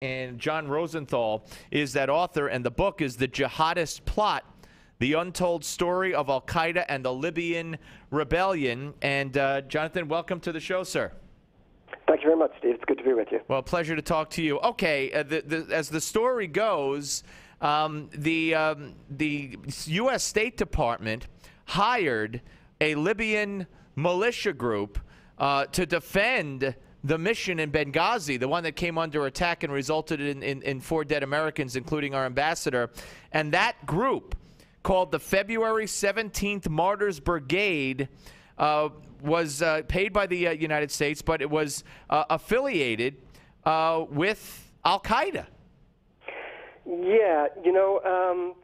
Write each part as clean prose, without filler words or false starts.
And John Rosenthal is that author, and the book is The Jihadist Plot, The Untold Story of Al-Qaeda and the Libyan Rebellion. And Jonathan, welcome to the show, sir. Thank you very much, Steve. It's good to be with you. Well, pleasure to talk to you. Okay, as the story goes, the U.S. State Department hired a Libyan militia group to defend the mission in Benghazi, the one that came under attack and resulted in 4 dead Americans, including our ambassador. And that group, called the February 17th Martyrs Brigade, was paid by the United States, but it was affiliated with Al-Qaeda. Yeah, you know,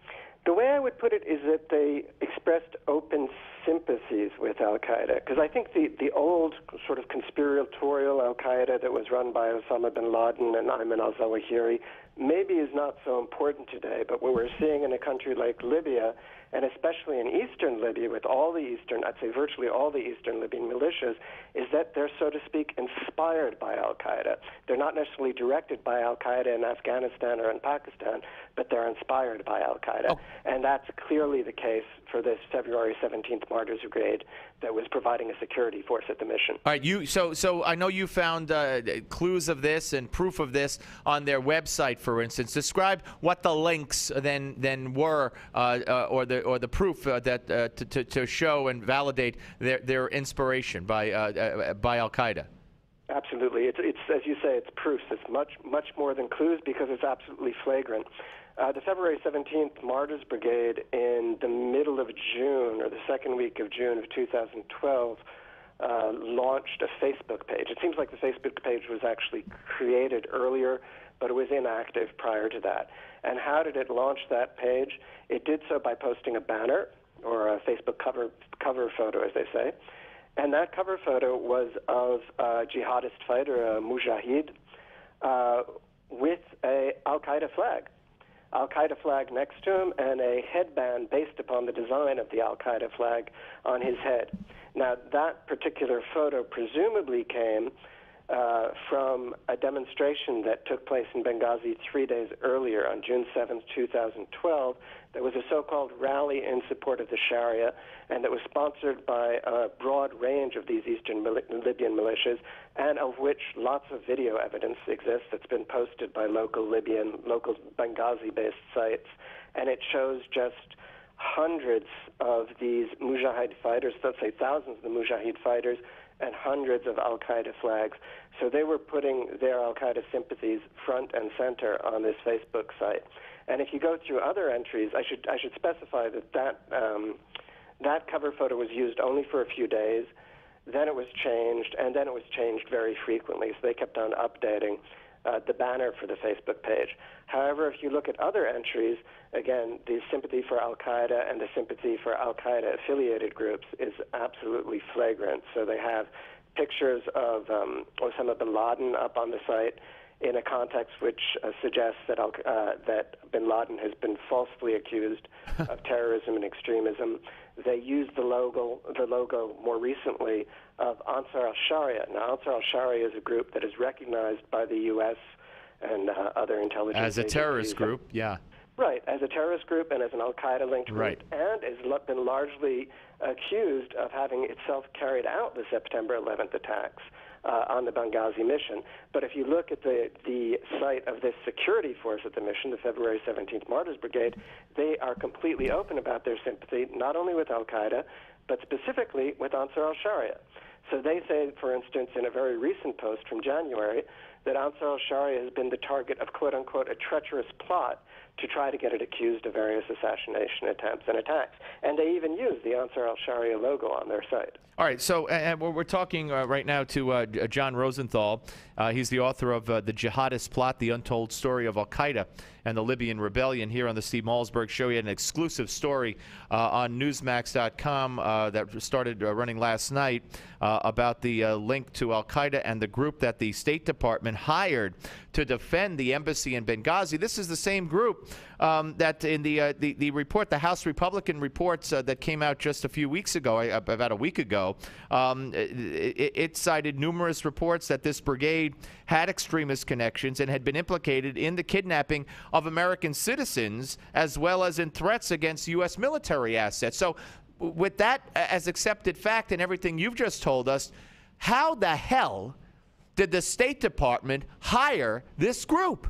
the way I would put it is that they expressed open sympathies with Al-Qaeda, because I think the old sort of conspiratorial Al-Qaeda that was run by Osama bin Laden and Ayman al-Zawahiri maybe is not so important today, but what we're seeing in a country like Libya, and especially in eastern Libya with all the eastern, I'd say virtually all the eastern Libyan militias, is that they're, so to speak, inspired by Al-Qaeda. They're not necessarily directed by Al-Qaeda in Afghanistan or in Pakistan, but they're inspired by Al-Qaeda. Oh. And that's clearly the case for this February 17th Martyrs Brigade that was providing a security force at the mission. All right, so I know you found clues of this and proof of this on their website, for instance. Describe what the links then were, or the proof that to show and validate their inspiration by Al-Qaeda. Absolutely, it's as you say, it's proofs. It's much more than clues because it's absolutely flagrant. The February 17th Martyrs Brigade, in the middle of June, or the second week of June of 2012, launched a Facebook page. It seems like the Facebook page was actually created earlier, but it was inactive prior to that. And how did it launch that page? It did so by posting a banner, or a Facebook cover photo, as they say. And that cover photo was of a jihadist fighter, a mujahid, with a Al-Qaeda flag. Al-Qaeda flag next to him and a headband based upon the design of the Al-Qaeda flag on his head. Now, that particular photo presumably came from a demonstration that took place in Benghazi 3 days earlier, on June 7th, 2012. There was a so-called rally in support of the Sharia, and that was sponsored by a broad range of these eastern Libyan militias, and of which lots of video evidence exists that's been posted by local Benghazi-based sites. And it shows just hundreds of these Mujahid fighters, let's say thousands of the Mujahid fighters, and hundreds of Al-Qaeda flags. So they were putting their Al-Qaeda sympathies front and center on this Facebook site. And if you go through other entries, I should specify that cover photo was used only for a few days, then it was changed, and then it was changed very frequently. So they kept on updating the banner for the Facebook page. However, if you look at other entries, again, the sympathy for Al-Qaeda and the sympathy for Al-Qaeda affiliated groups is absolutely flagrant. So they have pictures of Osama bin Laden up on the site in a context which suggests that that bin Laden has been falsely accused of terrorism and extremism. They used the logo more recently of Ansar al-Sharia. Now, Ansar al-Sharia is a group that is recognized by the U.S. and other intelligence agencies. As a terrorist group, yeah. Right, as a terrorist group and as an Al-Qaeda-linked group, and has been largely accused of having itself carried out the September 11th attacks on the Benghazi mission. But if you look at the site of this security force at the mission, the February 17th Martyrs Brigade, they are completely open about their sympathy, not only with Al-Qaeda, but specifically with Ansar al-Sharia. So they say, for instance, in a very recent post from January, that Ansar al-Sharia has been the target of, quote-unquote, a treacherous plot to try to get it accused of various assassination attempts and attacks. And they even use the Ansar al-Sharia logo on their site. All right, so we're talking right now to John Rosenthal. He's the author of The Jihadist Plot, The Untold Story of Al-Qaeda and the Libyan Rebellion, here on the Steve Malzberg Show. He had an exclusive story on Newsmax.com that started running last night about the link to Al-Qaeda and the group that the State Department Department hired to defend the embassy in Benghazi. This is the same group that in the report, the House Republican reports that came out just a few weeks ago, about a week ago, it cited numerous reports that this brigade had extremist connections and had been implicated in the kidnapping of American citizens, as well as in threats against U.S. military assets. So with that as accepted fact and everything you've just told us, how the hell did the State Department hire this group?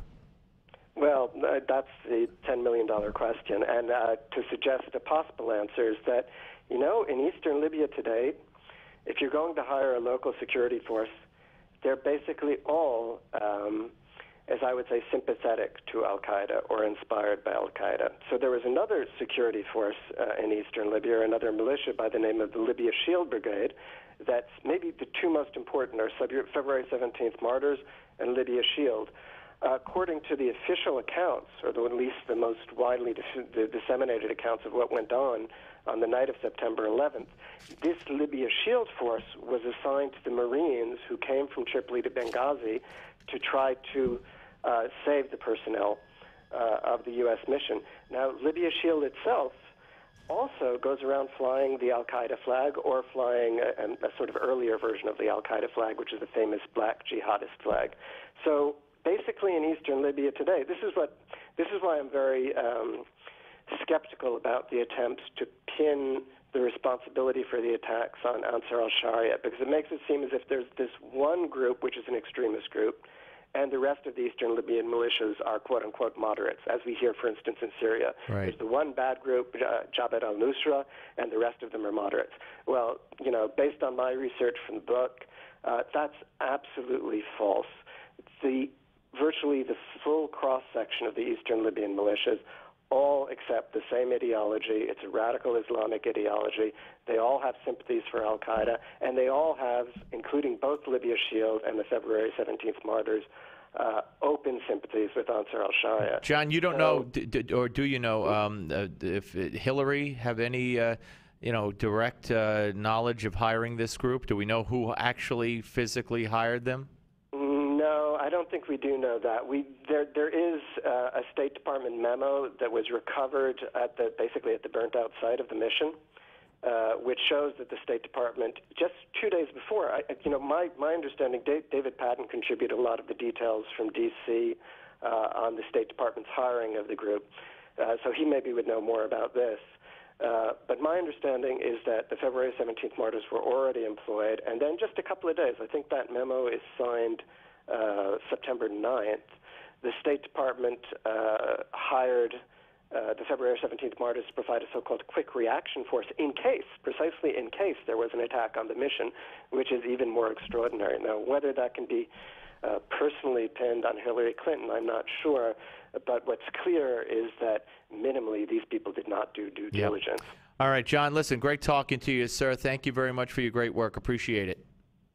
Well, that's the $10 million question. And to suggest a possible answer is that, you know, in eastern Libya today, if you're going to hire a local security force, they're basically all, as I would say, sympathetic to Al-Qaeda or inspired by Al-Qaeda. So there was another security force in eastern Libya, or another militia by the name of the Libya Shield Brigade, that's maybe the two most important are February 17th Martyrs and Libya Shield. According to the official accounts, or at least the most widely disseminated accounts of what went on the night of September 11th, this Libya Shield force was assigned to the Marines who came from Tripoli to Benghazi to try to save the personnel of the U.S. mission. Now, Libya Shield itself also goes around flying the Al-Qaeda flag, or flying a sort of earlier version of the Al-Qaeda flag, which is the famous black jihadist flag. So basically in eastern Libya today, this is why I'm very skeptical about the attempts to pin the responsibility for the attacks on Ansar al-Sharia, because it makes it seem as if there's this one group, which is an extremist group, and the rest of the eastern Libyan militias are quote-unquote moderates, as we hear, for instance, in Syria. Right. There's the one bad group, Jabhat al-Nusra, and the rest of them are moderates. Well, you know, based on my research from the book, that's absolutely false. Virtually the full cross-section of the eastern Libyan militias all accept the same ideology. It's a radical Islamic ideology. They all have sympathies for Al-Qaeda, and they all have, including both Libya Shield and the February 17th Martyrs, open sympathies with Ansar al-Sharia. John, you don't know, or do you know, if Hillary have any, direct knowledge of hiring this group? Do we know who actually physically hired them? No, I don't think we do know that. There is a State Department memo that was recovered basically at the burnt-out site of the mission, which shows that the State Department, just 2 days before, my understanding, David Patton contributed a lot of the details from D.C. On the State Department's hiring of the group, so he maybe would know more about this. But my understanding is that the February 17th Martyrs were already employed, and then just a couple of days, I think that memo is signed September 9th, the State Department hired the February 17th Martyrs to provide a so-called quick reaction force precisely in case there was an attack on the mission, which is even more extraordinary. Now, whether that can be personally pinned on Hillary Clinton, I'm not sure, but what's clear is that minimally these people did not do due diligence. All right, John, listen, great talking to you, sir. Thank you very much for your great work. Appreciate it.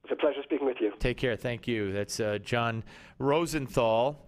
It's a pleasure speaking with you. Take care. Thank you. That's John Rosenthal.